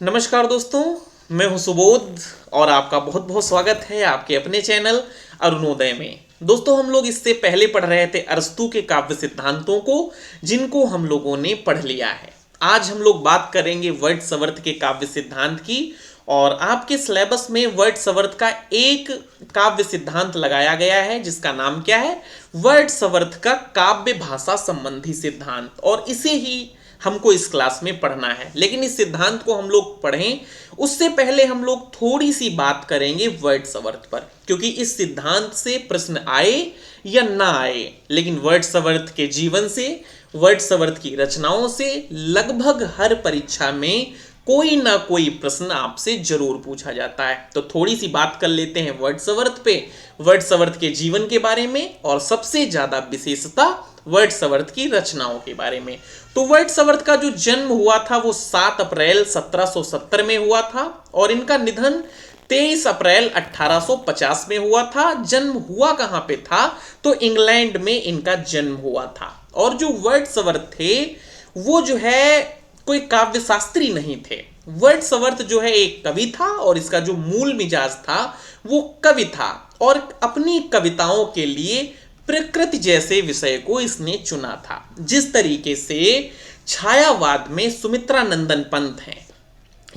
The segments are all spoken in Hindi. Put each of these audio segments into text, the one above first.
नमस्कार दोस्तों, मैं हूं सुबोध और आपका बहुत बहुत स्वागत है आपके अपने चैनल अरुणोदय में। दोस्तों, हम लोग इससे पहले पढ़ रहे थे अरस्तू के काव्य सिद्धांतों को, जिनको हम लोगों ने पढ़ लिया है। आज हम लोग बात करेंगे वर्ड्सवर्थ के काव्य सिद्धांत की। और आपके सिलेबस में वर्ड्सवर्थ का एक काव्य सिद्धांत लगाया गया है जिसका नाम क्या है? वर्ड्सवर्थ का काव्य भाषा संबंधी सिद्धांत। और इसे ही हमको इस क्लास में पढ़ना है। लेकिन इस सिद्धांत को हम लोग पढ़ें उससे पहले हम लोग थोड़ी सी बात करेंगे वर्ड्सवर्थ पर, क्योंकि इस सिद्धांत से प्रश्न आए या ना आए, लेकिन वर्ड्सवर्थ के जीवन से, वर्ड्सवर्थ की रचनाओं से लगभग हर परीक्षा में कोई ना कोई प्रश्न आपसे जरूर पूछा जाता है। तो थोड़ी सी बात कर लेते हैं वर्ड्सवर्थ पे, वर्ड्सवर्थ के जीवन के बारे में और सबसे ज्यादा विशेषता वर्ड्सवर्थ की रचनाओं के बारे में। तो वर्ड्सवर्थ का जो जन्म हुआ था वो 7 अप्रैल 1770 में हुआ था और इनका निधन 23 अप्रैल 1850 में हुआ था। जन्म हुआ कहां पे था? तो इंग्लैंड में इनका जन्म हुआ था। और जो वर्ड्सवर्थ थे वो जो है कोई काव्य शास्त्री नहीं थे। वर्ड्सवर्थ जो है एक कवि था और इसका जो मूल मिजाज था वो कवि था और अपनी कविताओं के लिए प्रकृति जैसे विषय को इसने चुना था। जिस तरीके से छायावाद में सुमित्रानंदन पंत हैं,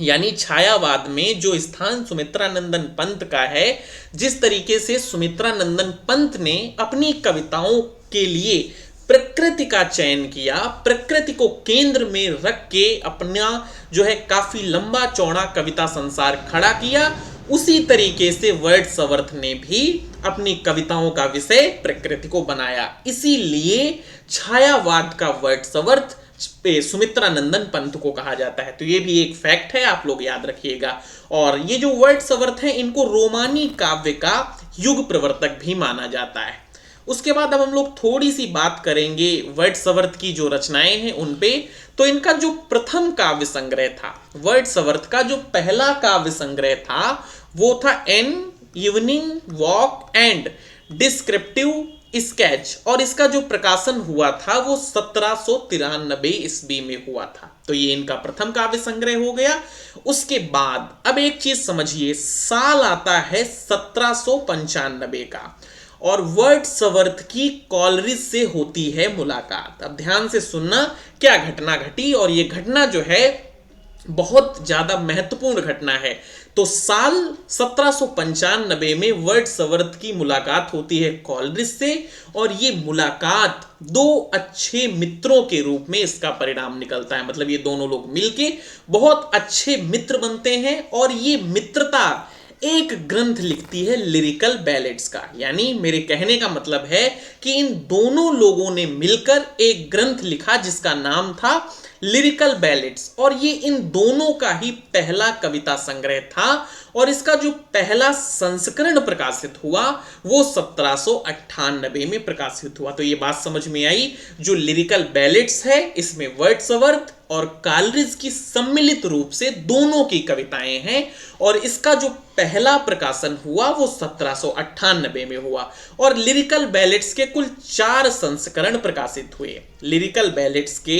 यानी छायावाद में जो स्थान सुमित्रानंदन पंत का है, जिस तरीके से सुमित्रानंदन पंत ने अपनी कविताओं के लिए प्रकृति का चयन किया, प्रकृति को केंद्र में रख के अपना जो है काफी लंबा चौड़ा कविता संसार खड़ा किया, उसी तरीके से वर्ड्सवर्थ ने भी अपनी कविताओं का विषय प्रकृति को बनाया। इसीलिए छायावाद का वर्ड्सवर्थ सुमित्रानंदन पंत को कहा जाता है। तो ये भी एक फैक्ट है, आप लोग याद रखिएगा। और ये जो वर्ड्सवर्थ है इनको रोमानी काव्य का युग प्रवर्तक भी माना जाता है। उसके बाद अब हम लोग थोड़ी सी बात करेंगे वर्ड्सवर्थ की जो रचनाएं हैं उन पे। तो इनका जो प्रथम काव्य संग्रह था, वर्ड्सवर्थ का जो पहला काव्य संग्रह था वो था an evening walk and descriptive sketch, और इसका जो प्रकाशन हुआ था वो 1793 ईस्वी में हुआ था। तो ये इनका प्रथम काव्य संग्रह हो गया। उसके बाद अब एक चीज समझिए, साल आता है 1795 का और वर्ड्सवर्थ की कॉलरिज से होती है मुलाकात। अब ध्यान से सुनना क्या घटना घटी, और ये घटना जो है बहुत ज्यादा महत्वपूर्ण घटना है। तो साल 1795 में वर्ड्सवर्थ की मुलाकात होती है कॉलरिज से, और ये मुलाकात दो अच्छे मित्रों के रूप में इसका परिणाम निकलता है। मतलब ये दोनों लोग मिलके बहुत अच्छे मित्र बनते हैं और ये मित्रता एक ग्रंथ लिखती है लिरिकल बैलेड्स का। यानी मेरे कहने का मतलब है कि इन दोनों लोगों ने मिलकर एक ग्रंथ लिखा जिसका नाम था लिरिकल बैलेड्स, और ये इन दोनों का ही पहला कविता संग्रह था। और इसका जो पहला संस्करण प्रकाशित हुआ वो 1798 में प्रकाशित हुआ। तो ये बात समझ में आई, जो लिरिकल बैलेड्स है इसमें वर्ड्सवर्थ और कॉलरिज की सम्मिलित रूप से दोनों की कविताएं हैं, और इसका जो पहला प्रकाशन हुआ वो 1798 में हुआ। और लिरिकल बैलेड्स के कुल 4 संस्करण प्रकाशित हुए। लिरिकल बैलेड्स के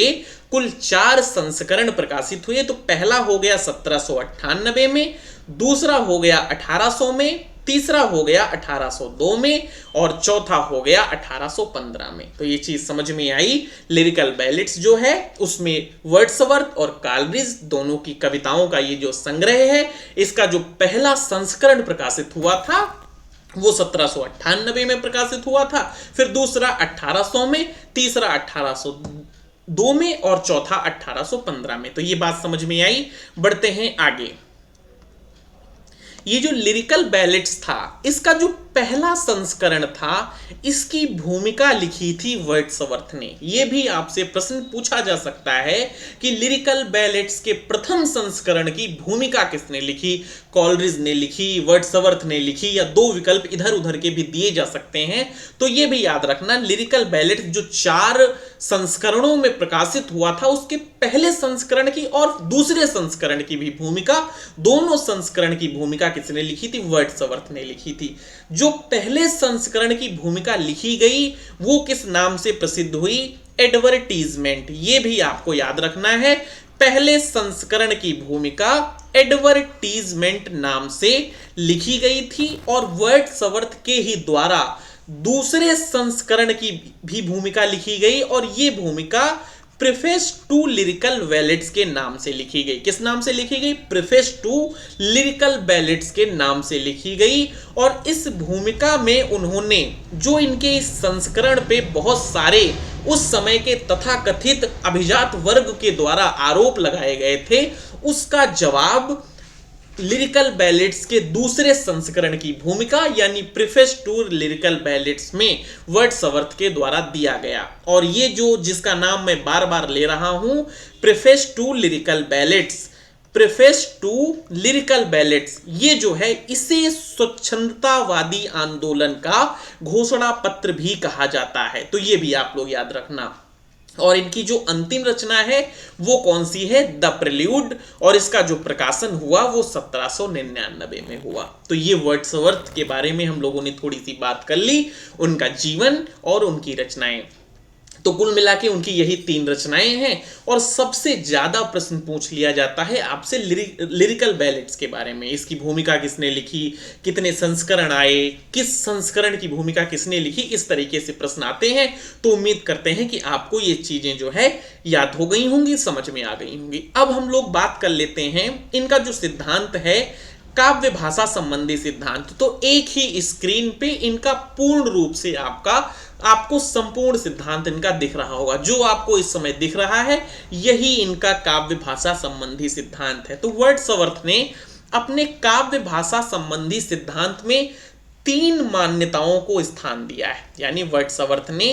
कुल 4 संस्करण प्रकाशित हुए। तो पहला हो गया 1798 में, दूसरा हो गया 1800 में, तीसरा हो गया 1802 में और चौथा हो गया 1815 में। तो ये चीज समझ में आई। लिरिकल बैलेड्स जो है उसमें वर्ड्सवर्थ और कॉलरिज दोनों की कविताओं का ये जो संग्रह है, इसका जो पहला संस्करण प्रकाशित हुआ था वो 1798 में प्रकाशित हुआ था, फिर दूसरा 1800 में, तीसरा 1802 में और चौथा 1815 में। तो ये बात समझ में आई। बढ़ते हैं आगे। ये जो लिरिकल बैलेड्स था इसका जो पहला संस्करण था, इसकी भूमिका लिखी थी वर्ड्सवर्थ ने। यह भी आपसे प्रश्न पूछा जा सकता है कि लिरिकल बैलेड्स के प्रथम संस्करण की भूमिका किसने लिखी? कॉलरिज ने लिखी, वर्ड्सवर्थ ने लिखी, या दो विकल्प इधर उधर के भी दिए जा सकते हैं। तो यह भी याद रखना, लिरिकल बैलेड्स जो 4 संस्करणों में प्रकाशित हुआ था उसके पहले संस्करण की और दूसरे संस्करण की भी भूमिका, दोनों संस्करण की भूमिका किसने लिखी थी? वर्ड्सवर्थ ने लिखी थी। जो पहले संस्करण की भूमिका लिखी गई वो किस नाम से प्रसिद्ध हुई? एडवर्टीजमेंट। ये भी आपको याद रखना है। पहले संस्करण की भूमिका एडवर्टीजमेंट नाम से लिखी गई थी और वर्ड्सवर्थ के ही द्वारा दूसरे संस्करण की भी भूमिका लिखी गई और ये भूमिका प्रीफेस टू लिरिकल बैलेड्स के नाम से लिखी गई। किस नाम से लिखी गई? प्रीफेस टू लिरिकल बैलेड्स के नाम से लिखी गई। और इस भूमिका में उन्होंने जो इनके इस संस्करण पे बहुत सारे उस समय के तथाकथित अभिजात वर्ग के द्वारा आरोप लगाए गए थे, उसका जवाब लिरिकल बैलेड्स के दूसरे संस्करण की भूमिका यानी प्रीफेस टू लिरिकल बैलेड्स में वर्ड्सवर्थ के द्वारा दिया गया। और ये जो जिसका नाम मैं बार बार ले रहा हूं, preface to lyrical ballads, preface to lyrical ballads, ये जो है इसे स्वच्छंदतावादी आंदोलन का घोषणा पत्र भी कहा जाता है। तो ये भी आप लोग याद रखना। और इनकी जो अंतिम रचना है वो कौन सी है? The prelude. और इसका जो प्रकाशन हुआ वो 1799 में हुआ। तो ये वर्ड्सवर्थ के बारे में हम लोगों ने थोड़ी सी बात कर ली, उनका जीवन और उनकी रचनाएं। तो कुल मिला के उनकी यही 3 रचनाएं हैं। और सबसे ज्यादा प्रश्न पूछ लिया जाता है आपसे लिरिकल बैलेड्स के बारे में। इसकी भूमिका किसने लिखी, कितने संस्करण आए, किस संस्करण की भूमिका किसने लिखी, इस तरीके से प्रश्न आते हैं। तो उम्मीद करते हैं कि आपको ये चीजें जो है याद हो गई होंगी, समझ में आ गई होंगी। अब हम लोग बात कर लेते हैं इनका जो सिद्धांत है, काव्य भाषा संबंधी सिद्धांत। तो एक ही स्क्रीन पे इनका पूर्ण रूप से आपको संपूर्ण सिद्धांत इनका दिख रहा होगा। जो आपको इस समय दिख रहा है यही इनका काव्य भाषा संबंधी सिद्धांत है। तो वर्ड्सवर्थ ने अपने काव्य भाषा संबंधी सिद्धांत में 3 मान्यताओं को स्थान दिया है। यानी वर्ड्सवर्थ ने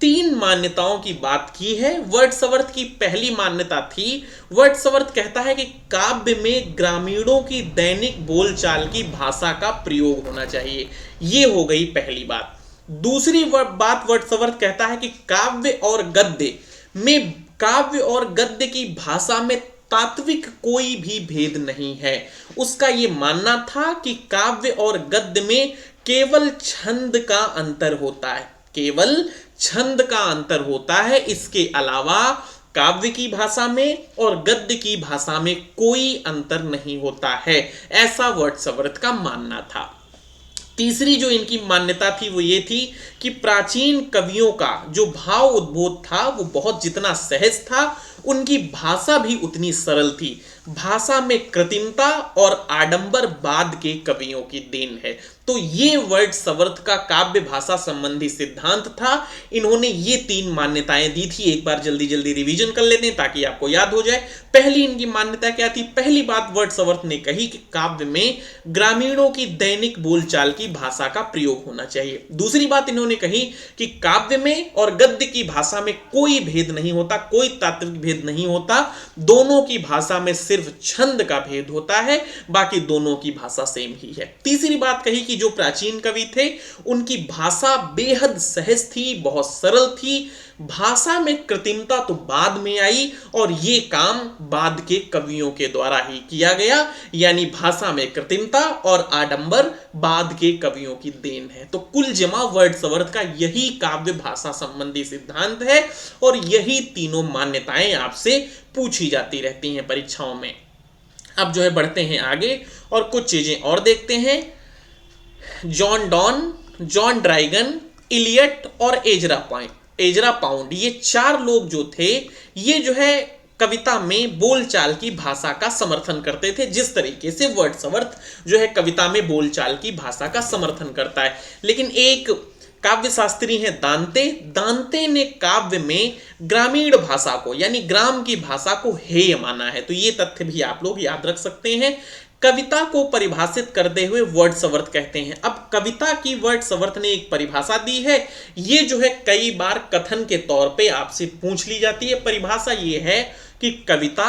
3 मान्यताओं की बात की है। वर्ड्सवर्थ की पहली मान्यता थी, वर्ड्सवर्थ कहता है कि काव्य में ग्रामीणों की दैनिक बोलचाल की भाषा का प्रयोग होना चाहिए। ये हो गई पहली बात। दूसरी बात वर्ड्सवर्थ कहता है कि काव्य और गद्य की भाषा में तात्विक कोई भी भेद नहीं है। उसका यह मानना था कि काव्य और गद्य में केवल छंद का अंतर होता है, केवल छंद का अंतर होता है। इसके अलावा काव्य की भाषा में और गद्य की भाषा में कोई अंतर नहीं होता है, ऐसा वर्ड्सवर्थ का मानना था। तीसरी जो इनकी मान्यता थी वो ये थी कि प्राचीन कवियों का जो भाव उद्बोध था वो बहुत जितना सहज था, उनकी भाषा भी उतनी सरल थी। भाषा में कृत्रिमता और आडंबर बाद के कवियों की देन है। तो ये वर्ड्सवर्थ का काव्य भाषा संबंधी सिद्धांत था। इन्होंने ये 3 मान्यताएं दी थी। एक बार जल्दी जल्दी रिवीजन कर लेते हैं ताकि आपको याद हो जाए। पहली इनकी मान्यता क्या थी? पहली बात वर्ड्सवर्थ ने कही कि काव्य में ग्रामीणों की दैनिक बोलचाल की भाषा का प्रयोग होना चाहिए। दूसरी बात इन्होंने कही कि काव्य में और गद्य की भाषा में कोई भेद नहीं होता, कोई तात्विक भेद नहीं होता, दोनों की भाषा में सिर्फ छंद का भेद होता है, बाकी दोनों की भाषा सेम ही है। तीसरी बात कही कि जो प्राचीन कवि थे उनकी भाषा बेहद सहज थी, बहुत सरल थी। भाषा में कृत्रिमता तो बाद में आई और ये काम बाद के कवियों के द्वारा ही किया गया। यानी भाषा में कृत्रिमता और आडंबर बाद के कवियों की देन है। तो कुल जमा वर्ड्सवर्थ का यही काव्य भाषा संबंधी सिद्धांत है और यही तीनों मान्यताएं आपसे पूछी जाती रहती हैं परीक्षाओं में। अब जो है बढ़ते हैं आगे और कुछ चीजें और देखते हैं। John Donne, John Dryden, Eliot और एजरा पाउंड, ये 4 लोग जो थे ये जो है कविता में बोलचाल की भाषा का समर्थन करते थे, जिस तरीके से वर्ड्सवर्थ जो है कविता में बोलचाल की भाषा का समर्थन करता है। लेकिन एक काव्य शास्त्री हैं दांते ने काव्य में ग्रामीण भाषा को यानी ग्राम की भाषा को हेय माना है। तो ये तथ्य भी आप लोग याद रख सकते हैं। कविता को परिभाषित करते हुए वर्ड्सवर्थ कहते हैं, अब कविता की वर्ड्सवर्थ ने एक परिभाषा दी है, ये जो है कई बार कथन के तौर पे आपसे पूछ ली जाती है। परिभाषा ये है कि कविता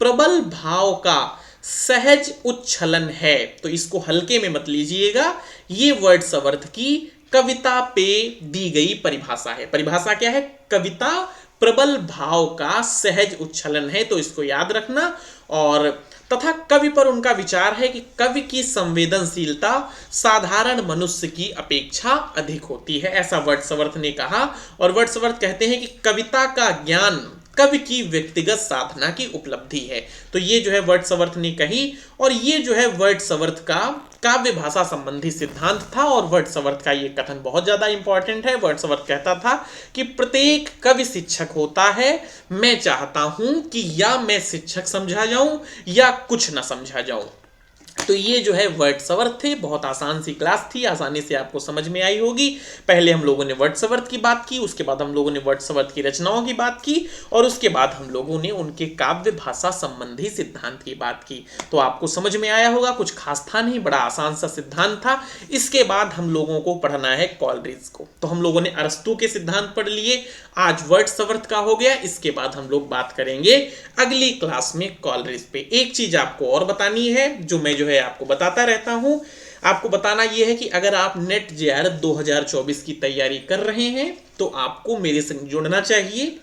प्रबल भाव का सहज उच्छलन है। तो इसको हल्के में मत लीजिएगा, ये वर्ड्सवर्थ की कविता पे दी गई परिभाषा है। परिभाषा क्या है? कविता प्रबल भाव का सहज उच्छलन है। तो इसको याद रखना। और तथा कवि पर उनका विचार है कि कवि की संवेदनशीलता साधारण मनुष्य की अपेक्षा अधिक होती है, ऐसा वर्ड्सवर्थ ने कहा। और वर्ड्सवर्थ कहते हैं कि कविता का ज्ञान कवि की व्यक्तिगत साधना की उपलब्धि है। तो ये जो है वर्ड्सवर्थ ने कही, और ये जो है वर्ड्सवर्थ का काव्य भाषा संबंधी सिद्धांत था। और वर्ड्सवर्थ का ये कथन बहुत ज्यादा इंपॉर्टेंट है। वर्ड्सवर्थ कहता था कि प्रत्येक कवि शिक्षक होता है। मैं चाहता हूं कि या मैं शिक्षक समझा जाऊं या कुछ ना समझा जाऊं। तो ये जो है वर्ड्सवर्थ थे। बहुत आसान सी क्लास थी, आसानी से आपको समझ में आई होगी। पहले हम लोगों ने वर्ड्सवर्थ की बात की, उसके बाद हम लोगों ने वर्ड्सवर्थ की रचनाओं की बात की, और उसके बाद हम लोगों ने उनके काव्य भाषा संबंधी सिद्धांत की बात की। तो आपको समझ में आया होगा, कुछ खास था नहीं, बड़ा आसान सा सिद्धांत था। इसके बाद हम लोगों को पढ़ना है कॉलरिज को। तो हम लोगों ने अरस्तू के सिद्धांत पढ़ लिए, आज वर्ड्सवर्थ का हो गया। इसके बाद हम लोग बात करेंगे अगली क्लास में कॉलरिज पे। एक चीज आपको और बतानी है, जो मैं जो है आपको बताता रहता हूं। आपको बताना यह है कि अगर आप नेट जेआरएफ 2024 की तैयारी कर रहे हैं तो आपको मेरे संग जुड़ना चाहिए।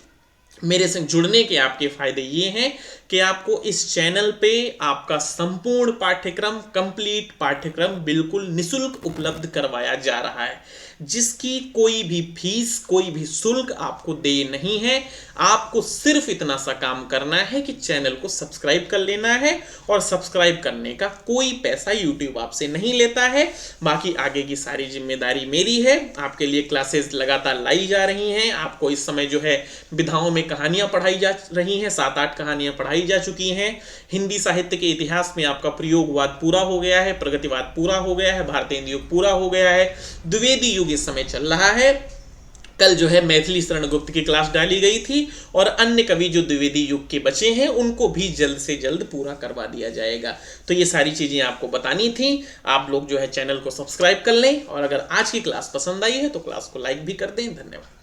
मेरे संग जुड़ने के आपके फायदे ये हैं कि आपको इस चैनल पे आपका संपूर्ण पाठ्यक्रम, कंप्लीट पाठ्यक्रम बिल्कुल निशुल्क उपलब्ध करवाया जा रहा है, जिसकी कोई भी फीस, कोई भी शुल्क आपको दे नहीं है। आपको सिर्फ इतना सा काम करना है कि चैनल को सब्सक्राइब कर लेना है, और सब्सक्राइब करने का कोई पैसा यूट्यूब आपसे नहीं लेता है। बाकी आगे की सारी जिम्मेदारी मेरी है। आपके लिए क्लासेस लगातार लाई जा रही हैं। आपको इस समय जो है विधाओं में कहानियां पढ़ाई जा रही हैं, 7-8 कहानियां पढ़ाई जा चुकी हैं। हिंदी साहित्य के इतिहास में आपका प्रयोगवाद पूरा हो गया है, प्रगतिवाद पूरा हो गया है, भारतेंदु युग पूरा हो गया है, द्विवेदी युग इस समय चल रहा है। कल जो है मैथिली शरण गुप्त की क्लास डाली गई थी, और अन्य कवि जो द्विवेदी युग के बचे हैं उनको भी जल्द से जल्द पूरा करवा दिया जाएगा। तो ये सारी चीजें आपको बतानी थी। आप लोग जो है चैनल को सब्सक्राइब कर लें, और अगर आज की क्लास पसंद आई है तो क्लास को लाइक भी कर दें। धन्यवाद।